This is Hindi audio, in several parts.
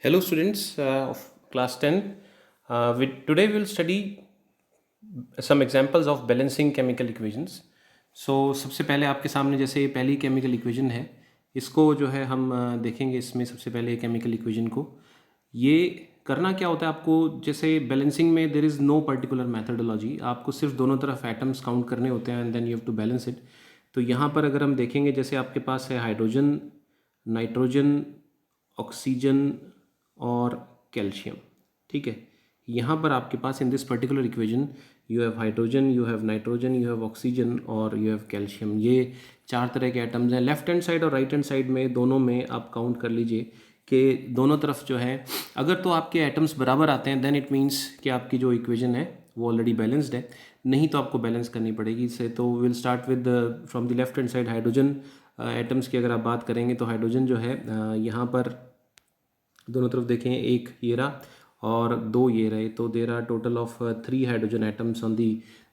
Hello students of class 10. Today we will study some examples of balancing chemical equations. So सबसे पहले आपके सामने जैसे पहली केमिकल इक्वेशन है, इसको जो है हम देखेंगे। इसमें सबसे पहले केमिकल इक्वेशन को ये करना क्या होता है आपको। जैसे बैलेंसिंग में there is no particular methodology, आपको सिर्फ दोनों तरफ एटम्स काउंट करने होते हैं and then you have to balance it. तो यहाँ पर अगर हम देखेंगे, जैसे आपके पास है हाइड्रोजन, नाइट्रोजन, ऑक्सीजन और कैल्शियम। ठीक है, यहाँ पर आपके पास in this particular equation you have hydrogen, you have nitrogen, you have oxygen और यू हैव कैल्शियम। ये चार तरह के एटम्स हैं। लेफ्ट हैंड साइड और राइट हैंड साइड में दोनों में आप काउंट कर लीजिए कि दोनों तरफ जो है, अगर तो आपके एटम्स बराबर आते हैं देन इट मीन्स कि आपकी जो इक्वेशन है वो ऑलरेडी बैलेंस्ड है। नहीं तो आपको बैलेंस करनी पड़ेगी इससे। तो will start with from the left hand side hydrogen atoms की अगर आप बात करेंगे तो हाइड्रोजन जो है यहाँ पर दोनों तरफ देखें, एक ये रहा और दो ये रहे, तो there are total of 3 hydrogen atoms on the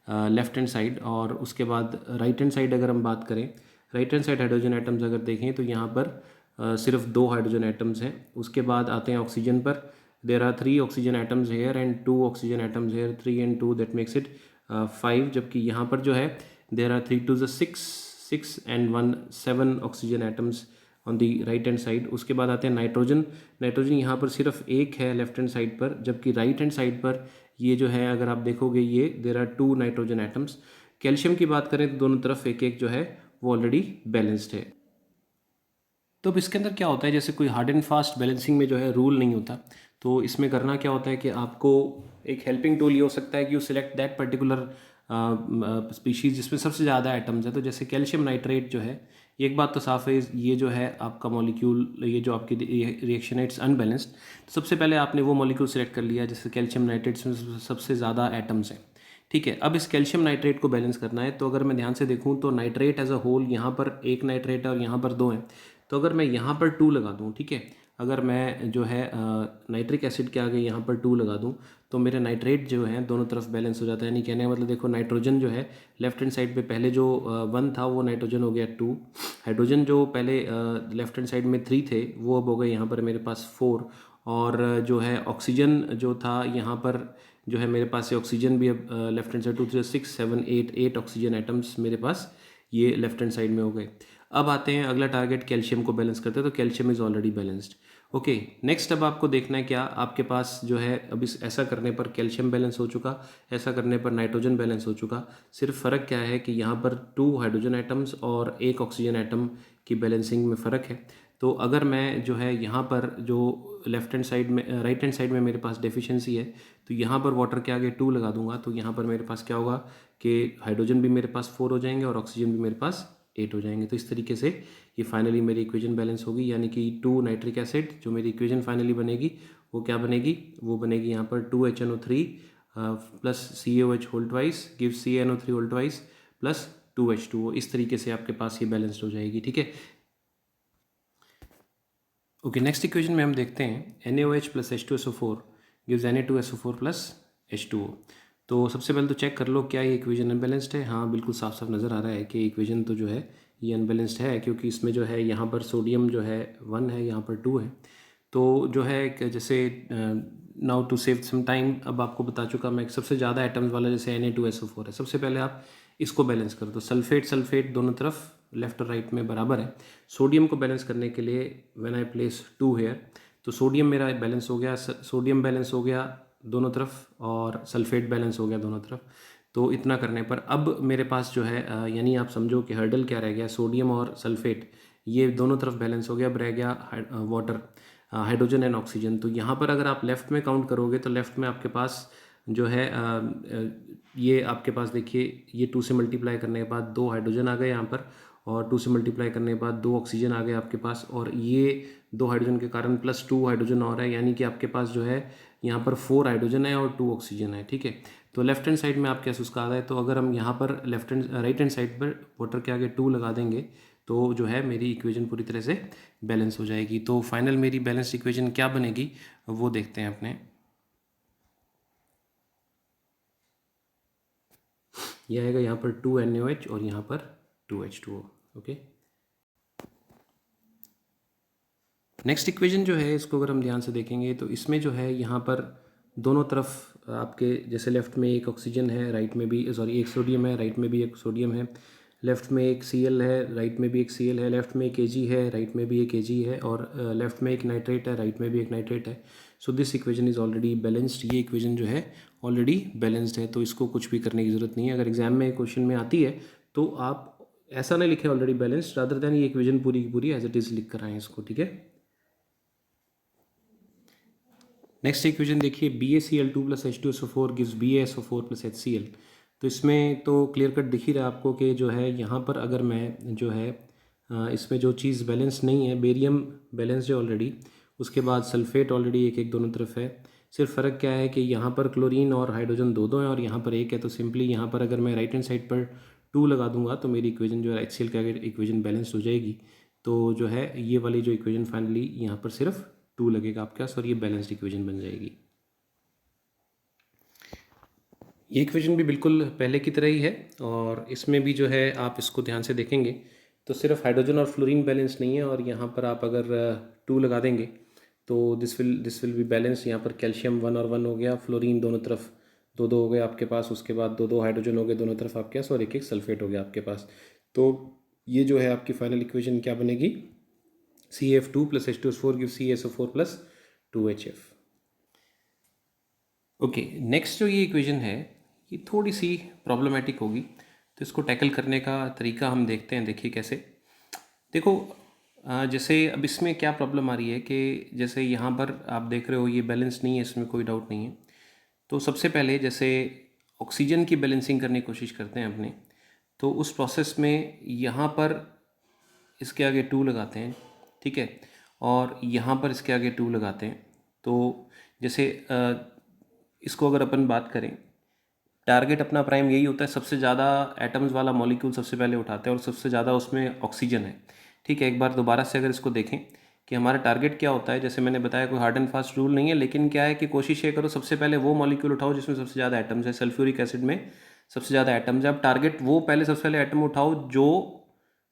left hand side. और उसके बाद राइट हैंड साइड अगर हम बात करें, right hand side hydrogen atoms अगर देखें तो यहाँ पर सिर्फ 2 हाइड्रोजन एटम्स हैं। उसके बाद आते हैं ऑक्सीजन पर, there are 3 oxygen atoms here and 2 oxygen atoms here, 3 and 2 that makes it 5। जबकि यहाँ पर जो है there are 3 to 6 and 1 7 oxygen atoms on the right hand side. उसके बाद आते हैं नाइट्रोजन। नाइट्रोजन यहाँ पर सिर्फ एक है लेफ्ट हैंड साइड पर, जबकि राइट हैंड साइड पर ये जो है अगर आप देखोगे ये there are 2 nitrogen atoms. Calcium की बात करें तो दोनों तरफ एक एक जो है वो ऑलरेडी बैलेंस्ड है। तो अब इसके अंदर क्या होता है, जैसे कोई हार्ड एंड फास्ट बैलेंसिंग में जो है रूल नहीं होता। तो इसमें करना क्या होता है कि आपको एक हेल्पिंग टूल ये हो सकता है कि you select that particular species जिसमें सबसे ज़्यादा एटम्स है। तो जैसे कैल्शियम नाइट्रेट जो है, एक बात तो साफ है, ये जो है आपका मॉलिक्यूल, ये जो आपकी रिएक्शन है इट्स अनबैलेंस्ड। तो सबसे पहले आपने वो मॉलिक्यूल सेलेक्ट कर लिया जैसे कैल्शियम नाइट्रेट में सबसे ज़्यादा एटम्स हैं। ठीक है, अब इस कैल्शियम नाइट्रेट को बैलेंस करना है। तो अगर मैं ध्यान से देखूँ तो नाइट्रेट एज अ होल यहाँ पर एक नाइट्रेट है और यहाँ पर दो हैं। तो अगर मैं यहाँ पर 2 लगा दूँ, ठीक है, अगर मैं जो है नाइट्रिक एसिड के आगे यहाँ पर 2 लगा दूँ तो मेरे नाइट्रेट जो है दोनों तरफ बैलेंस हो जाता है। यानी कहने का मतलब देखो, नाइट्रोजन जो है लेफ्ट हैंड साइड पे पहले जो 1 था वो नाइट्रोजन हो गया 2। हाइड्रोजन जो पहले लेफ्ट हैंड साइड में 3 थे वो अब हो गए यहाँ पर मेरे पास 4। और जो है ऑक्सीजन जो था यहाँ पर जो है मेरे पास ये ऑक्सीजन भी अब left hand side 2 3 6 7 8 oxygen atoms मेरे पास ये लेफ्ट हैंड साइड में हो गए। अब आते हैं अगला टारगेट, कैल्शियम को बैलेंस करते हैं। तो calcium is already balanced. Okay, next अब आपको देखना है क्या आपके पास जो है, अब इस ऐसा करने पर कैल्शियम बैलेंस हो चुका, ऐसा करने पर नाइट्रोजन बैलेंस हो चुका। सिर्फ फ़र्क क्या है कि यहाँ पर 2 हाइड्रोजन एटम्स और एक ऑक्सीजन एटम की बैलेंसिंग में फ़र्क है। तो अगर मैं जो है यहाँ पर जो लेफ्ट हैंड साइड में राइट हैंड साइड में मेरे पास डेफिशिएंसी है, तो यहाँ पर वाटर के आगे 2 लगा दूंगा तो यहाँ पर मेरे पास क्या होगा कि हाइड्रोजन भी मेरे पास 4 हो जाएंगे और ऑक्सीजन भी मेरे पास 8 हो जाएंगे। तो इस तरीके से ये फाइनली मेरी इक्वेशन बैलेंस होगी। यानी कि 2 नाइट्रिक एसिड जो मेरी इक्वेशन फाइनली बनेगी वो क्या बनेगी, वो बनेगी यहाँ पर 2HNO3 plus CaOH whole twice gives CaNO3 whole twice plus 2H2O। इस तरीके से आपके पास ये बैलेंस्ड हो जाएगी। ठीक है, ओके, नेक्स्ट इक्वेशन में हम देखते हैं NaOH plus H2SO4 gives Na2SO4 plus H2O। तो सबसे पहले तो चेक कर लो क्या ये इक्वेशन अनबैलेंस्ड है। हाँ, बिल्कुल साफ साफ नज़र आ रहा है कि इक्वेशन तो जो है ये अनबैलेंस्ड है, क्योंकि इसमें जो है यहाँ पर सोडियम जो है 1 है, यहाँ पर 2 है। तो जो है जैसे now to save some time अब आपको बता चुका मैं, सबसे ज़्यादा एटम्स वाला जैसे Na2SO4 है। सबसे पहले आप इसको बैलेंस कर दो। सल्फेट सल्फेट दोनों तरफ लेफ्ट और राइट में बराबर है। सोडियम को बैलेंस करने के लिए व्हेन आई प्लेस 2 हेयर, तो सोडियम मेरा बैलेंस हो गया, सोडियम बैलेंस हो गया दोनों तरफ और सल्फेट बैलेंस हो गया दोनों तरफ। तो इतना करने पर अब मेरे पास जो है यानी आप समझो कि हर्डल क्या रह गया, सोडियम और सल्फेट ये दोनों तरफ बैलेंस हो गया। अब रह गया वाटर, हाइड्रोजन एंड ऑक्सीजन। तो यहाँ पर अगर आप लेफ़्ट में काउंट करोगे तो लेफ़्ट में आपके पास जो है ये आपके पास देखिए, ये 2 से मल्टीप्लाई करने के बाद 2 हाइड्रोजन आ गए यहाँ पर, और 2 से मल्टीप्लाई करने के बाद 2 ऑक्सीजन आ गए आपके पास, और ये 2 हाइड्रोजन के कारण प्लस 2 हाइड्रोजन और है। यानी कि आपके पास जो है यहाँ पर 4 हाइड्रोजन है और 2 ऑक्सीजन है। ठीक है, तो लेफ्ट हैंड साइड में आपके पास उसका आ रहा है। तो अगर हम यहाँ पर राइट हैंड साइड पर वाटर के आगे 2 लगा देंगे तो जो है मेरी इक्वेशन पूरी तरह से बैलेंस हो जाएगी। तो फाइनल मेरी बैलेंस इक्वेशन क्या बनेगी वो देखते हैं अपने। यह आएगा यहाँ पर 2NaOH और यहाँ पर 2H2O। ओके, नेक्स्ट इक्वेशन जो है इसको अगर हम ध्यान से देखेंगे तो इसमें जो है यहाँ पर दोनों तरफ आपके जैसे लेफ़्ट में एक ऑक्सीजन है, राइट में भी सॉरी एक सोडियम है, राइट में भी एक सोडियम है, लेफ़्ट में एक Cl है, राइट में भी एक Cl है, लेफ़्ट में एक Ag है, राइट में भी एक Ag है, और लेफ़्ट में एक नाइट्रेट है, राइट में भी एक नाइट्रेट है। So this equation is already balanced. ये इक्वेशन जो है ऑलरेडी बैलेंस्ड है, तो इसको कुछ भी करने की ज़रूरत नहीं है। अगर एग्जाम में क्वेश्चन में आती है तो आप ऐसा नहीं लिखें ऑलरेडी बैलेंस्ड, रादर दैन ये इक्वेशन पूरी की पूरी एज इट इज़ लिख कर आएँ इसको, ठीक है। नेक्स्ट इक्वेशन देखिए, BaCl2 + H2SO4 gives BaSO4 + HCl। तो इसमें तो क्लियर कट दिख ही रहा है आपको कि जो है यहाँ पर अगर मैं जो है इसमें जो चीज़ बैलेंस नहीं है, बेरियम बैलेंस है ऑलरेडी, उसके बाद सल्फेट ऑलरेडी एक एक दोनों तरफ है। सिर्फ फ़र्क क्या है कि यहाँ पर क्लोरीन और हाइड्रोजन दो दो हैं और यहाँ पर एक है, तो सिंपली यहाँ पर अगर मैं राइट हैंड साइड पर 2 लगा दूंगा तो मेरी इक्वेशन जो है HCl का इक्वेशन बैलेंस हो जाएगी। तो जो है ये वाली जो इक्वेशन फाइनली यहाँ पर सिर्फ 2 लगेगा आपके पास और ये बैलेंस्ड इक्वेशन बन जाएगी। ये इक्वेशन भी बिल्कुल पहले की तरह ही है और इसमें भी जो है आप इसको ध्यान से देखेंगे तो सिर्फ हाइड्रोजन और फ्लोरीन बैलेंस नहीं है, और यहाँ पर आप अगर 2 लगा देंगे तो दिस विल बी बैलेंस। यहाँ पर कैल्शियम 1 और 1 हो गया, फ्लोरीन दोनों तरफ 2 2 हो गए आपके पास, उसके बाद 2 2 हाइड्रोजन हो गए दोनों तरफ आपके पास, और एक एक सल्फेट हो गया आपके पास। तो ये जो है आपकी फाइनल इक्वेशन क्या बनेगी, CF2 + H2SO4 gives CaSO4 + 2HF। Okay, next जो ये इक्वेशन है ये थोड़ी सी प्रॉब्लमेटिक होगी, तो इसको टैकल करने का तरीका हम देखते हैं। देखिए कैसे, देखो जैसे अब इसमें क्या प्रॉब्लम आ रही है कि जैसे यहाँ पर आप देख रहे हो ये बैलेंस नहीं है, इसमें कोई डाउट नहीं है। तो सबसे पहले जैसे ऑक्सीजन की बैलेंसिंग करने की कोशिश करते हैं अपने, तो उस प्रोसेस में यहाँ पर इसके आगे 2 लगाते हैं, ठीक है, और यहाँ पर इसके आगे 2 लगाते हैं। तो जैसे इसको अगर अपन बात करें, टारगेट अपना प्राइम यही होता है, सबसे ज़्यादा एटम्स वाला मॉलिक्यूल सबसे पहले उठाते हैं और सबसे ज़्यादा उसमें ऑक्सीजन है, ठीक है। एक बार दोबारा से अगर इसको देखें कि हमारा टारगेट क्या होता है, जैसे मैंने बताया कोई हार्ड एंड फास्ट रूल नहीं है, लेकिन क्या है कि कोशिश ये करो सबसे पहले वो मॉलिक्यूल उठाओ जिसमें सबसे ज़्यादा एटम्स है। सल्फ्यूरिक एसिड में सबसे ज़्यादा एटम्स है, अब टारगेट वो पहले सबसे पहले एटम उठाओ जो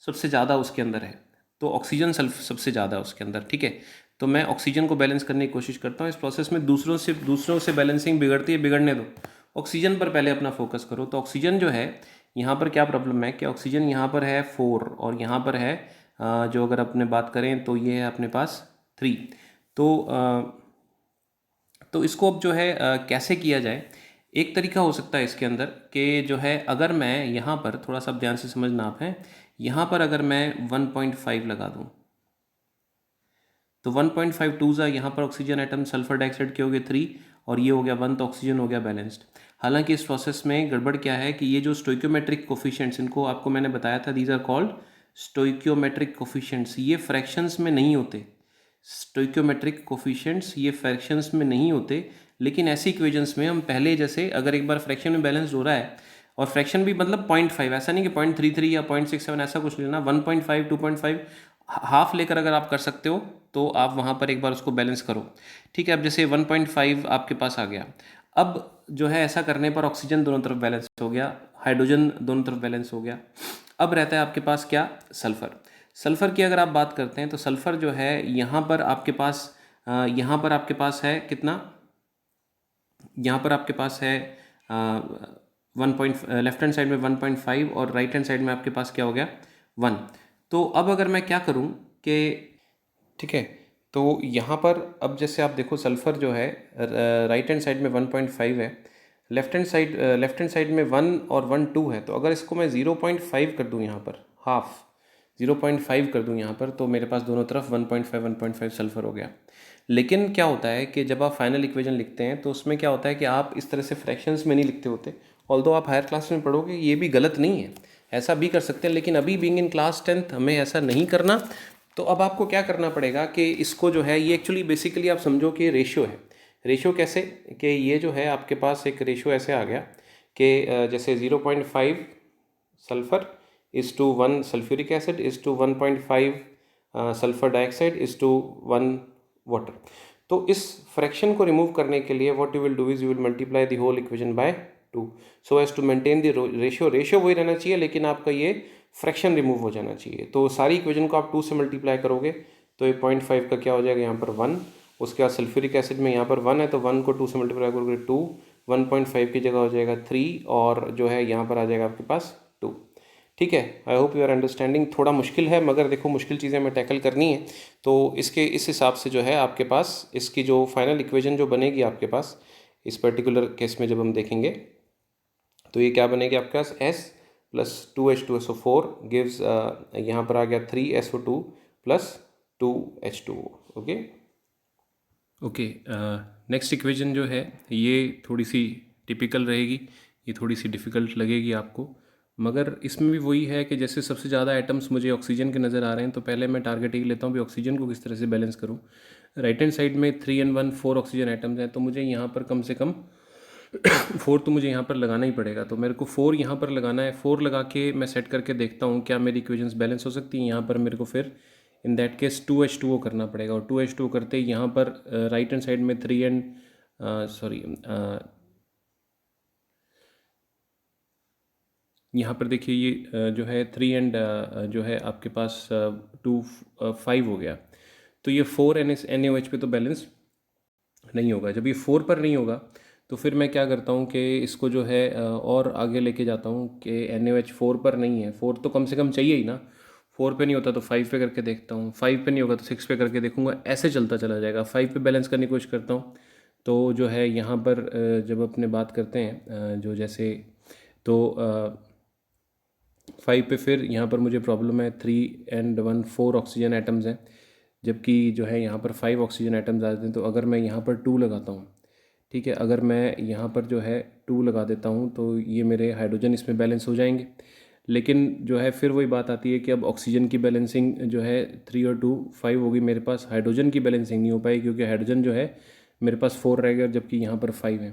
सबसे ज़्यादा उसके अंदर है। तो ऑक्सीजन सबसे ज़्यादा है उसके अंदर, ठीक है। तो मैं ऑक्सीजन को बैलेंस करने की कोशिश करता हूँ। इस प्रोसेस में दूसरों से बैलेंसिंग बिगड़ती है, बिगड़ने दो, ऑक्सीजन पर पहले अपना फोकस करो। तो ऑक्सीजन जो है यहाँ पर क्या प्रॉब्लम है कि ऑक्सीजन यहाँ पर है 4 और यहाँ पर है जो अगर अपने बात करें तो ये है अपने पास 3। तो इसको अब जो है कैसे किया जाए, एक तरीका हो सकता है इसके अंदर कि जो है अगर मैं यहाँ पर थोड़ा सा ध्यान से समझना आप है, यहाँ पर अगर मैं 1.5 लगा दूँ तो 1.5 2 यहाँ पर ऑक्सीजन एटम सल्फर डाइऑक्साइड के हो गए 3 और ये हो गया 1, तो ऑक्सीजन हो गया बैलेंस्ड। हालांकि इस प्रोसेस में गड़बड़ क्या है कि ये जो स्टोइक्योमेट्रिक कोफिशिएंट्स, इनको आपको मैंने बताया था, दीज आर कॉल्ड स्टोइक्योमेट्रिक कोफिशिएंट्स, ये फ्रैक्शंस में नहीं होते। स्टोइक्योमेट्रिक कोफिशिएंट्स ये फ्रैक्शंस में नहीं होते, लेकिन ऐसी इक्वेशंस में हम पहले जैसे अगर एक बार फ्रैक्शन में बैलेंस हो रहा है, और फ्रैक्शन भी मतलब 0.5, ऐसा नहीं कि 0.33 या 0.67 ऐसा कुछ लेना, 1.5 2.5 हाफ लेकर अगर आप कर सकते हो तो आप वहाँ पर एक बार उसको बैलेंस करो, ठीक है। अब जैसे 1.5 आपके पास आ गया, अब जो है ऐसा करने पर ऑक्सीजन दोनों तरफ बैलेंस हो गया, हाइड्रोजन दोनों तरफ बैलेंस हो गया। अब रहता है आपके पास क्या, सल्फ़र। सल्फ़र की अगर आप बात करते हैं तो सल्फ़र जो है यहाँ पर आपके पास है कितना, यहाँ पर आपके पास है लेफ्ट हैंड साइड में 1.5 और राइट हैंड साइड में आपके पास क्या हो गया 1। तो अब अगर मैं क्या करूं कि, ठीक है, तो यहाँ पर अब जैसे आप देखो सल्फ़र जो है राइट हैंड साइड में 1.5 है, लेफ्ट हैंड साइड में 1 और 1 2 है। तो अगर इसको मैं 0.5 कर दूं यहाँ पर, हाफ 0.5 कर दूं यहाँ पर, तो मेरे पास दोनों तरफ 1.5 सल्फ़र हो गया। लेकिन क्या होता है कि जब आप फाइनल इक्वेशन लिखते हैं तो उसमें क्या होता है कि आप इस तरह से फ्रैक्शंस में नहीं लिखते होते। ऑल्दो आप हायर क्लास में पढ़ोगे, ये भी गलत नहीं है, ऐसा भी कर सकते हैं, लेकिन अभी बीइंग इन क्लास 10th हमें ऐसा नहीं करना। तो अब आपको क्या करना पड़ेगा कि इसको जो है ये एक्चुअली बेसिकली आप समझो कि रेशियो है। रेशियो कैसे कि ये जो है आपके पास एक रेशियो ऐसे आ गया कि जैसे 0.5 sulphur is to 1 sulphuric acid is to 1.5 sulphur dioxide is to 1 water. तो इस फ्रैक्शन को रिमूव करने के लिए what you will do is you will multiply the whole equation by 2 so as to maintain the ratio वही रहना चाहिए, लेकिन आपका ये फ्रैक्शन रिमूव हो जाना चाहिए। तो सारी इक्वेशन को आप 2 से मल्टीप्लाई करोगे तो ये 0.5 का क्या हो जाएगा यहाँ पर 1। उसके बाद सल्फ्यूरिक एसिड में यहाँ पर 1 है तो 1 को 2 से मल्टीप्लाई करोगे 2, 1.5 की जगह हो जाएगा 3 और जो है यहाँ पर आ जाएगा आपके पास 2। ठीक है, I hope you are understanding. थोड़ा मुश्किल है मगर देखो मुश्किल चीज़ें हमें टैकल करनी है, तो इस हिसाब से जो है आपके पास इसकी जो फाइनल इक्वेशन जो बनेगी आपके पास इस पर्टिकुलर केस में जब हम देखेंगे तो ये क्या बनेगी आपके पास S प्लस 2H2SO4 गिव्स यहाँ पर आ गया 3SO2 plus 2H2O। Okay okay, next equation जो है ये थोड़ी सी टिपिकल रहेगी, ये थोड़ी सी डिफ़िकल्ट लगेगी आपको, मगर इसमें भी वही है कि जैसे सबसे ज़्यादा एटम्स मुझे ऑक्सीजन के नज़र आ रहे हैं तो पहले मैं टारगेट ये लेता हूँ कि ऑक्सीजन को किस तरह से बैलेंस करूँ। राइट हैंड साइड में 3 and 1 4 ऑक्सीजन एटम्स हैं तो मुझे यहाँ पर कम से कम 4 तो मुझे यहाँ पर लगाना ही पड़ेगा। तो मेरे को 4 यहाँ पर लगाना है, 4 लगा के मैं सेट करके देखता हूँ क्या मेरी इक्वेशंस बैलेंस हो सकती हैं। यहाँ पर मेरे को फिर इन दैट केस 2H2O करना पड़ेगा और 2H2O करते ही यहाँ पर राइट हैंड साइड में 3 and यहाँ पर देखिए ये जो है 3 and जो है आपके पास 2 5 हो गया, तो ये 4 NaOH पे तो बैलेंस नहीं होगा। जब ये 4 पर नहीं होगा तो फिर मैं क्या करता हूँ कि इसको जो है और आगे लेके जाता हूँ कि NaOH 4 पर नहीं है, 4 तो कम से कम चाहिए ही ना। 4 पे नहीं होता तो 5 पे करके देखता हूँ, 5 पे नहीं होगा तो 6 पे करके देखूँगा, ऐसे चलता चला जाएगा। 5 पे बैलेंस करने की कोशिश करता हूँ तो जो है यहाँ पर जब अपने बात करते हैं जो जैसे तो 5 पे फिर यहाँ पर मुझे प्रॉब्लम है 3 and 1 4 ऑक्सीजन एटम्स हैं, जबकि जो है यहाँ पर 5 ऑक्सीजन एटम्स आ जाते हैं। तो अगर मैं यहाँ पर 2 लगाता हूँ, ठीक है, अगर मैं यहाँ पर जो है 2 लगा देता हूँ तो ये मेरे हाइड्रोजन इसमें बैलेंस हो जाएंगे। लेकिन जो है फिर वही बात आती है कि अब ऑक्सीजन की बैलेंसिंग जो है 3 और 2 5 होगी, मेरे पास हाइड्रोजन की बैलेंसिंग नहीं हो पाएगी क्योंकि हाइड्रोजन जो है मेरे पास 4 रहेगा जबकि यहाँ पर 5 है।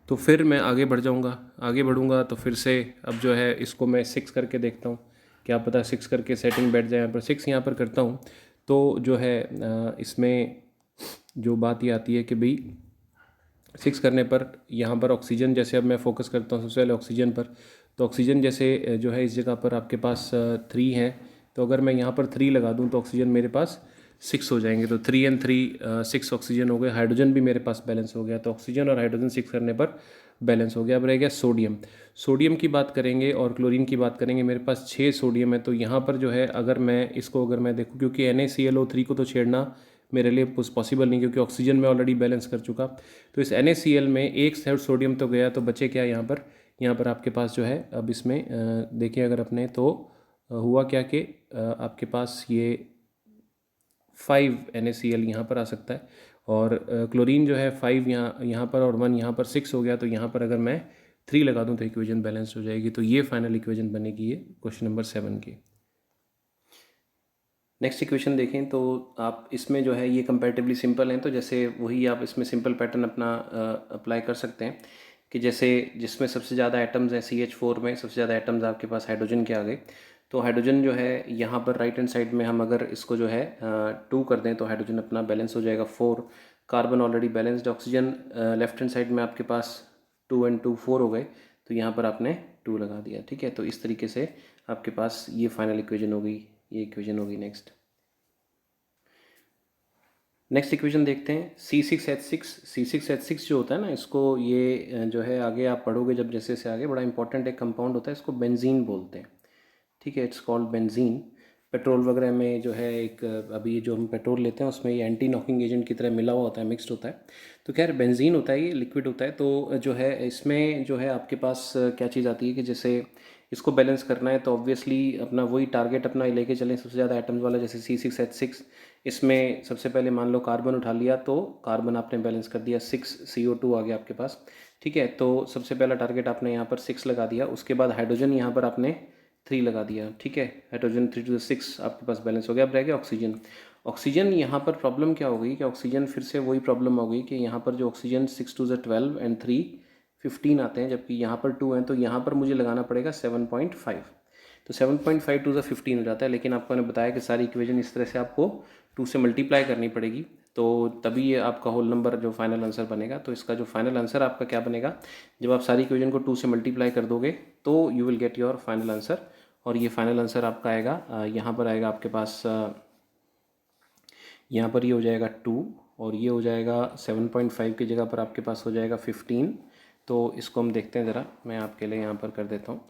तो फिर मैं आगे बढ़ जाऊँगा, आगे बढ़ूँगा तो फिर से अब जो है इसको मैं 6 करके देखता हूँ, क्या पता 6 करके सेटिंग बैठ जाए। यहाँ पर 6 यहाँ पर करता हूँ तो जो है इसमें जो बात ये आती है कि भाई 6 करने पर यहाँ पर ऑक्सीजन, जैसे अब मैं फोकस करता हूँ सबसे पहले ऑक्सीजन पर, तो ऑक्सीजन जैसे जो है इस जगह पर आपके पास 3 है, तो अगर मैं यहाँ पर 3 लगा दूँ तो ऑक्सीजन मेरे पास 6 हो जाएंगे। तो 3 and 3 6 ऑक्सीजन हो गए, हाइड्रोजन भी मेरे पास बैलेंस हो गया। तो ऑक्सीजन और हाइड्रोजन 6 करने पर बैलेंस हो गया। अब रह गया सोडियम। सोडियम की बात करेंगे और क्लोरीन की बात करेंगे। मेरे पास 6 सोडियम है, तो यहाँ पर जो है अगर मैं इसको अगर मैं देखूँ, क्योंकि NaClO3 को तो छेड़ना मेरे लिए पॉसिबल नहीं क्योंकि ऑक्सीजन में ऑलरेडी बैलेंस कर चुका। तो इस NaCl में एक साइड सोडियम तो गया, तो बचे क्या यहाँ पर आपके पास जो है अब इसमें देखिए अगर अपने तो हुआ क्या कि आपके पास ये 5 NaCl यहाँ पर आ सकता है और क्लोरीन जो है 5 यहाँ पर और 1 यहाँ पर 6 हो गया। तो यहाँ पर अगर मैं 3 लगा दूँ तो इक्वेशन बैलेंस हो जाएगी। तो ये फाइनल इक्वेशन बनेगी ये क्वेश्चन नंबर 7 की। नेक्स्ट इक्वेशन देखें तो आप इसमें जो है ये कंपैरेटिवली सिंपल हैं, तो जैसे वही आप इसमें सिंपल पैटर्न अपना अप्लाई कर सकते हैं कि जैसे जिसमें सबसे ज़्यादा एटम्स हैं CH4 में सबसे ज़्यादा एटम्स आपके पास हाइड्रोजन के आ गए। तो हाइड्रोजन जो है यहाँ पर राइट हैंड साइड में हम अगर इसको जो है 2 कर दें तो हाइड्रोजन अपना बैलेंस हो जाएगा 4। Carbon already balanced, oxygen left hand side में आपके पास 2 and 2 4 हो गए, तो यहाँ पर आपने 2 लगा दिया। ठीक है, तो इस तरीके से आपके पास ये फाइनल इक्वेशन हो गई, ये इक्वेशन होगी। नेक्स्ट इक्वेशन देखते हैं C6H6। C6H6 जो होता है ना, इसको ये जो है आगे आप पढ़ोगे जब जैसे से आगे, बड़ा इंपॉर्टेंट एक कंपाउंड होता है, इसको बेंजीन बोलते हैं। ठीक है, इट्स कॉल्ड बेंजीन। पेट्रोल वगैरह में जो है एक अभी जो हम पेट्रोल लेते हैं उसमें ये एंटी नॉकिंग एजेंट की तरह मिला हुआ होता है, मिक्स्ड होता है। तो खैर बेंजीन होता है, ये लिक्विड होता है। तो जो है इसमें जो है आपके पास क्या चीज़ आती है कि जैसे इसको बैलेंस करना है तो ऑब्वियसली अपना वही टारगेट अपना लेके चलें सबसे ज़्यादा एटम्स वाला, जैसे C6H6। इसमें सबसे पहले मान लो कार्बन उठा लिया तो कार्बन आपने बैलेंस कर दिया, 6 CO2 आ गया आपके पास। ठीक है, तो सबसे पहला टारगेट आपने यहाँ पर 6 लगा दिया। उसके बाद हाइड्रोजन यहाँ पर आपने 3 लगा दिया। ठीक है, हाइड्रोजन 3 to the 6 आपके पास बैलेंस हो गया। अब रह गया ऑक्सीजन। ऑक्सीजन यहाँ पर प्रॉब्लम क्या हो गई कि ऑक्सीजन फिर से वही प्रॉब्लम हो गई कि यहाँ पर जो ऑक्सीजन 6 to the 12 and 3 15 आते हैं, जबकि यहाँ पर 2 हैं, तो यहाँ पर मुझे लगाना पड़ेगा 7.5। तो 7.5 to the 15 हो जाता है। लेकिन आपको मैंने बताया कि सारी इक्वेशन इस तरह से आपको 2 से मल्टीप्लाई करनी पड़ेगी, तो तभी ये आपका होल नंबर जो फाइनल आंसर बनेगा। तो इसका जो फाइनल आंसर आपका क्या बनेगा, जब आप सारी इक्वेशन को 2 से मल्टीप्लाई कर दोगे तो you will get your final answer. और ये फाइनल आंसर आपका आएगा यहाँ पर आएगा आपके पास यहाँ पर ये हो जाएगा 2 और ये हो जाएगा 7.5 की जगह पर आपके पास हो जाएगा 15। तो इसको हम देखते हैं ज़रा, मैं आपके लिए यहाँ पर कर देता हूँ।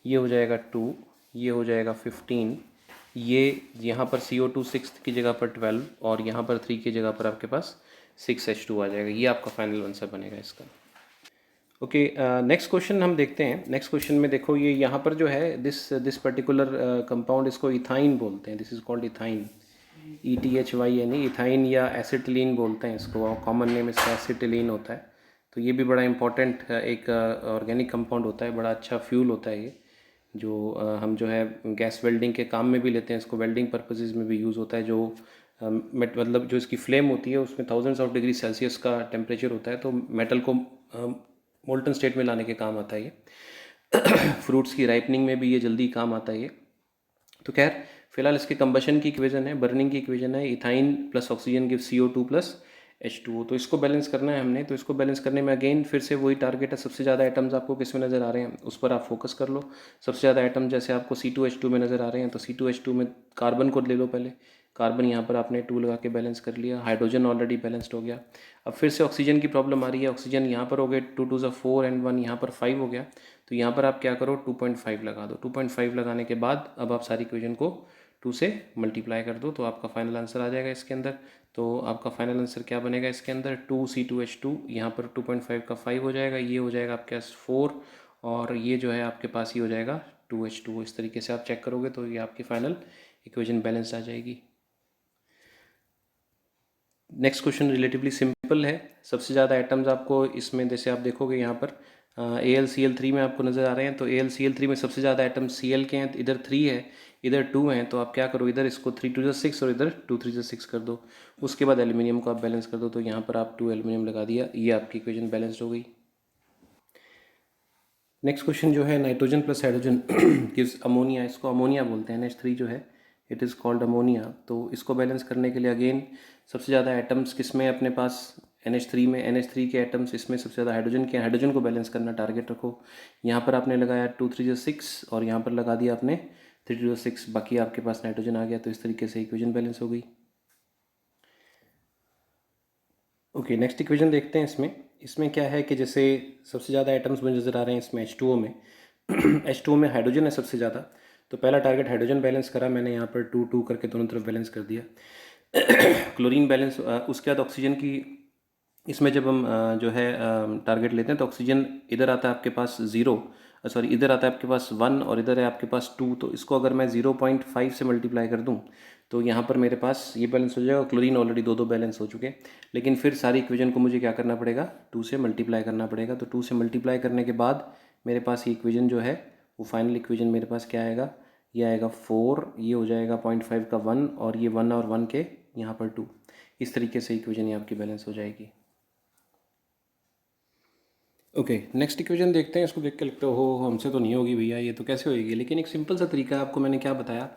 ये हो जाएगा 2, ये हो जाएगा 15, ये यहाँ पर CO2 6 की जगह पर 12 और यहाँ पर 3 की जगह पर आपके पास 6H2 आ जाएगा। ये आपका फाइनल आंसर बनेगा इसका। ओके, नेक्स्ट क्वेश्चन हम देखते हैं। नेक्स्ट क्वेश्चन में देखो, ये यहाँ पर जो है दिस पर्टिकुलर कंपाउंड, इसको इथाइन बोलते हैं। This is called ethyne, ETHYN, ethyne या एसिटिलीन बोलते हैं इसको, कॉमन नेम इसका एसिटिलीन होता है। तो ये भी बड़ा इंपॉर्टेंट एक ऑर्गेनिक कंपाउंड होता है, बड़ा अच्छा फ्यूल होता है ये, जो हम जो है गैस वेल्डिंग के काम में भी लेते हैं इसको, वेल्डिंग पर्पसेस में भी यूज़ होता है। जो मतलब जो इसकी फ्लेम होती है उसमें थाउजेंड्स ऑफ डिग्री सेल्सियस का टेम्परेचर होता है, तो मेटल को मोल्टन स्टेट में लाने के काम आता है ये। फ्रूट्स की राइपनिंग में भी ये जल्दी काम आता है ये। तो खैर फिलहाल इसके कंबशन की इक्वेशन है, बर्निंग की इक्वेशन है, ethyne plus oxygen give CO2 plus H2O। तो इसको बैलेंस करना है हमने। तो इसको बैलेंस करने में अगेन फिर से वही टारगेट है, सबसे ज़्यादा आइटम्स आपको किस में नज़र आ रहे हैं उस पर आप फोकस कर लो। सबसे ज़्यादा आइटम जैसे आपको C2H2 में नज़र आ रहे हैं, तो C2H2 में कार्बन को ले लो पहले। कार्बन यहाँ पर आपने 2 लगा के बैलेंस कर लिया। हाइड्रोजन ऑलरेडी बैलेंस्ड हो गया। अब फिर से ऑक्सीजन की प्रॉब्लम आ रही है। ऑक्सीजन यहाँ पर हो गए 2 2 4 एंड 1 यहाँ पर 5 हो गया। तो यहाँ पर आप क्या करो, 2.5 लगा दो। 2.5 लगाने के बाद अब आप सारी इक्वेशन को 2 से मल्टीप्लाई कर दो, तो आपका फाइनल आंसर आ जाएगा इसके अंदर। तो आपका फाइनल आंसर क्या बनेगा इसके अंदर, 2C2H2, यहाँ पर 2.5 का 5 हो जाएगा, ये हो जाएगा आपके पास 4 और ये जो है आपके पास ही हो जाएगा 2H2। इस तरीके से आप चेक करोगे तो ये आपकी फाइनल इक्वेशन बैलेंस आ जाएगी। नेक्स्ट क्वेश्चन रिलेटिवली सिंपल है। सबसे ज़्यादा आइटम्स आपको इसमें, जैसे आप देखोगे यहाँ पर AlCl3 में आपको नज़र आ रहे हैं। तो AlCl3 में सबसे ज़्यादा आइटम Cl के हैं, इधर 3 है इधर 2 हैं। तो आप क्या करो, इधर इसको 3 2 6 और इधर 2 3 6 कर दो। उसके बाद एल्यूमिनियम को आप बैलेंस कर दो। तो यहाँ पर आप 2 एल्यूमिनियम लगा दिया, ये आपकी इक्वेशन बैलेंस्ड हो गई। नेक्स्ट क्वेश्चन जो है, nitrogen plus hydrogen gives ammonia. इसको अमोनिया बोलते हैं, NH3 जो है इट इज़ कॉल्ड अमोनिया। तो इसको बैलेंस करने के लिए अगेन सबसे ज़्यादा आइटम्स किस में अपने पास, NH3 में। NH3 के आइटम्स इसमें सबसे ज़्यादा हाइड्रोजन के, हाइड्रोजन को बैलेंस करना टारगेट रखो। यहाँ पर आपने लगाया 2 3 6 और यहाँ पर लगा दिया आपने 3 2 6, बाकी आपके पास नाइट्रोजन आ गया। तो इस तरीके से इक्वेशन बैलेंस हो गई। ओके, नेक्स्ट इक्वेशन देखते हैं। इसमें क्या है कि जैसे सबसे ज़्यादा आइटम्स मुझे नज़र आ रहे हैं इसमें H2O में। H2O में हाइड्रोजन है सबसे ज़्यादा। तो पहला टारगेट हाइड्रोजन बैलेंस करा मैंने, यहाँ पर 2 2 करके दोनों तरफ बैलेंस कर दिया। क्लोरीन बैलेंस, उसके बाद ऑक्सीजन की, इसमें जब हम जो है टारगेट लेते हैं तो ऑक्सीजन इधर आता है आपके पास 0, सॉरी इधर आता है आपके पास 1 और इधर है आपके पास 2। तो इसको अगर मैं 0.5 से मल्टीप्लाई कर दूं तो यहाँ पर मेरे पास ये बैलेंस हो जाएगा। क्लोरीन ऑलरेडी दो बैलेंस हो चुके, लेकिन फिर सारी इक्वेशन को मुझे क्या करना पड़ेगा, 2 से मल्टीप्लाई करना पड़ेगा। तो 2 से मल्टीप्लाई करने के बाद मेरे पास ये इक्वेशन जो है वो फाइनल इक्वेशन मेरे पास क्या आएगा, ये आएगा 4, ये हो जाएगा 0.5 का 1 और ये 1 और 1 के यहाँ पर 2। इस तरीके से इक्वेशन ये आपकी बैलेंस हो जाएगी। ओके, नेक्स्ट इक्वेशन देखते हैं। इसको देख के लगता हो हमसे तो नहीं होगी भैया, ये तो कैसे होएगी। लेकिन एक सिंपल सा तरीका है, आपको मैंने क्या बताया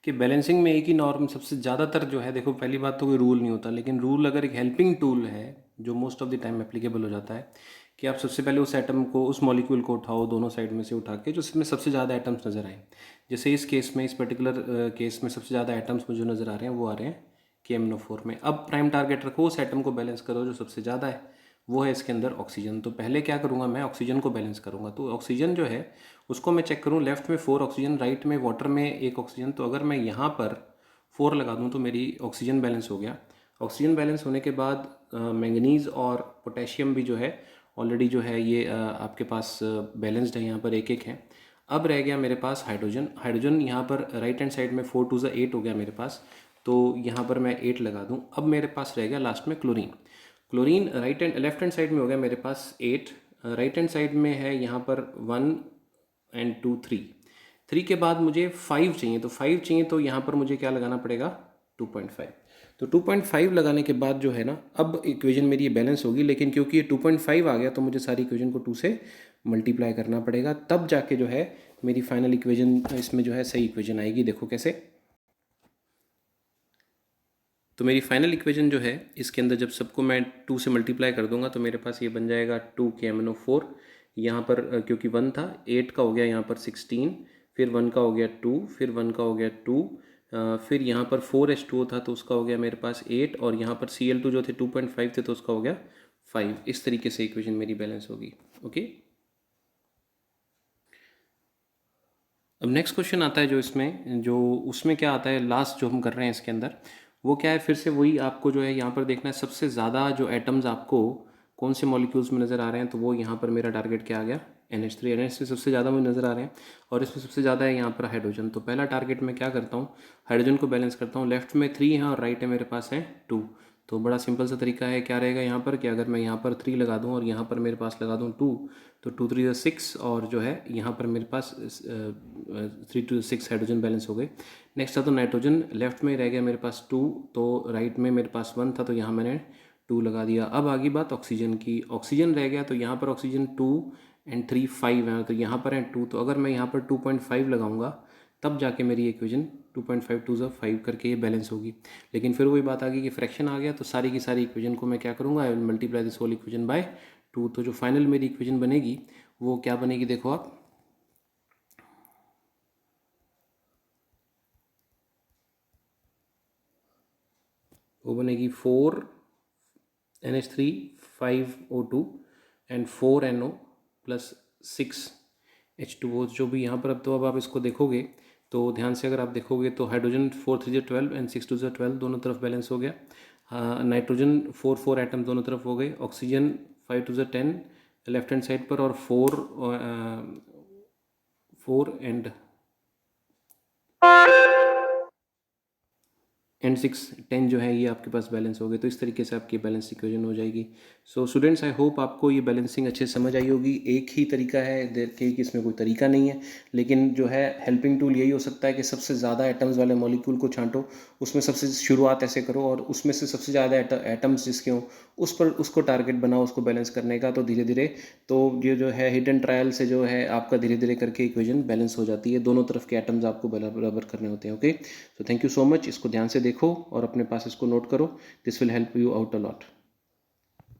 कि बैलेंसिंग में एक ही नॉर्म सबसे ज़्यादातर जो है, देखो पहली बात तो कोई रूल नहीं होता, लेकिन रूल अगर एक हेल्पिंग टूल है जो most of the time applicable हो जाता है, कि आप सबसे पहले उस एटम को, उस मॉलिक्यूल को उठाओ दोनों साइड में से उठा के, जो इसमें सबसे ज़्यादा आइटम्स नज़र आए। जैसे इस केस में, इस पर्टिकुलर केस में सबसे ज़्यादा आइटम्स मुझे नज़र आ रहे हैं, वो आ रहे हैं KMnO4 में। अब प्राइम टारगेट रखो, उस एटम को बैलेंस करो जो सबसे ज़्यादा है, वो है इसके अंदर ऑक्सीजन। तो पहले क्या करूँगा, मैं ऑक्सीजन को बैलेंस करूँगा। तो ऑक्सीजन जो है उसको मैं चेक करूँ, लेफ्ट में 4 ऑक्सीजन, राइट में वाटर में 1 ऑक्सीजन। तो अगर मैं यहाँ पर 4 लगा दूँ तो मेरी ऑक्सीजन बैलेंस हो गया। ऑक्सीजन बैलेंस होने के बाद मैंगनीज़ और पोटेशियम भी जो है ऑलरेडी जो है ये आपके पास बैलेंस्ड है, यहाँ पर 1 1 है। अब रह गया मेरे पास हाइड्रोजन। हाइड्रोजन यहाँ पर राइट हैंड साइड में 4 2 8 हो गया मेरे पास। तो यहाँ पर मैं 8 लगा दूँ। अब मेरे पास रह गया लास्ट में chlorine. Chlorine right hand, left hand side में हो गया मेरे पास 8, राइट हैंड साइड में है यहाँ पर 1 एंड 2 3। 3 के बाद मुझे 5 चाहिए। तो 5 चाहिए तो यहाँ पर मुझे क्या लगाना पड़ेगा, 2.5। तो 2.5 लगाने के बाद जो है ना, अब इक्वेशन मेरी ये बैलेंस होगी। लेकिन क्योंकि ये 2.5 आ गया तो मुझे सारी इक्वेशन को 2 से मल्टीप्लाई करना पड़ेगा, तब जाके जो है मेरी फाइनल इक्वेशन इसमें जो है सही इक्वेशन आएगी। देखो कैसे। तो मेरी फाइनल इक्वेशन जो है इसके अंदर जब सबको मैं 2 से मल्टीप्लाई कर दूंगा तो मेरे पास ये बन जाएगा 2KMnO4। यहाँ पर क्योंकि 1 था, 8 का हो गया यहाँ पर 16, फिर 1 का हो गया 2, फिर 1 का हो गया 2, फिर यहाँ पर 4H2O था तो उसका हो गया मेरे पास 8, और यहाँ पर Cl2 जो थे 2.5 थे तो उसका हो गया 5। इस तरीके से इक्वेशन मेरी बैलेंस होगी। ओके, अब नेक्स्ट क्वेश्चन आता है जो इसमें, जो उसमें क्या आता है लास्ट जो हम कर रहे हैं इसके अंदर, वो क्या है, फिर से वही आपको जो है यहाँ पर देखना है सबसे ज़्यादा जो एटम्स आपको कौन से मॉलिक्यूल्स में नज़र आ रहे हैं। तो वो यहाँ पर मेरा टारगेट क्या आ गया, NH3 सबसे ज़्यादा मुझे नज़र आ रहे हैं, और इसमें सबसे ज़्यादा है यहाँ पर हाइड्रोजन। तो पहला टारगेट मैं क्या करता हूँ, हाइड्रोजन को बैलेंस करता हूँ। लेफ्ट में 3 है और राइट है मेरे पास है 2। तो बड़ा सिंपल सा तरीका है, क्या रहेगा यहाँ पर कि अगर मैं यहाँ पर 3 लगा दूँ और यहाँ पर मेरे पास लगा दूँ 2, तो 2 3 6, और जो है यहाँ पर मेरे पास 3 2 6 हाइड्रोजन बैलेंस हो गए। नेक्स्ट था तो नाइट्रोजन, लेफ्ट में रह गया मेरे पास 2, तो राइट में मेरे पास 1 था तो यहाँ मैंने 2 लगा दिया। अब आगे बात ऑक्सीजन की, ऑक्सीजन रह गया तो यहाँ पर ऑक्सीजन 2 एंड 3 5 है, तो यहाँ पर है 2, तो अगर मैं यहाँ पर 2.5 लगाऊंगा तब जाके मेरी इक्वेशन 2.5 2 5 करके ये बैलेंस होगी। लेकिन फिर वही बात आ गई कि फ्रैक्शन आ गया, तो सारी की सारी इक्वेशन को मैं क्या करूँगा, I will multiply this whole equation by 2। तो जो फाइनल मेरी इक्वेशन बनेगी वो क्या बनेगी, देखो आप, वो बनेगी 4NH3 5O2 and 4NO plus 6H2O। जो भी यहाँ पर अब, तो अब आप इसको देखोगे तो ध्यान से अगर आप देखोगे तो हाइड्रोजन 4 3 12 एंड 6 2 12 दोनों तरफ बैलेंस हो गया। नाइट्रोजन 4 4 एटम दोनों तरफ हो गए। ऑक्सीजन 5 2 10 लेफ्ट हैंड साइड पर, और 4 एंड 6 10 जो है ये आपके पास बैलेंस हो गए। तो इस तरीके से आपकी बैलेंस इक्वेशन हो जाएगी। सो स्टूडेंट्स, आई होप आपको ये बैलेंसिंग अच्छे से समझ आई होगी। एक ही तरीका है, देखिए कि इसमें कोई तरीका नहीं है, लेकिन जो है हेल्पिंग टूल यही हो सकता है कि सबसे ज़्यादा एटम्स वाले मॉलिक्यूल को छांटो, उसमें सबसे शुरुआत ऐसे करो, और उसमें से सबसे ज़्यादा एटम्स जिसके हों उस पर उसको टारगेट बनाओ उसको बैलेंस करने का। तो धीरे धीरे तो ये जो है हिडन ट्रायल से जो है आपका धीरे धीरे करके इक्वेशन बैलेंस हो जाती है। दोनों तरफ के एटम्स आपको बराबर करने होते हैं। Okay, so thank you so much. इसको ध्यान से देखो और अपने पास इसको नोट करो। This will help you out a lot.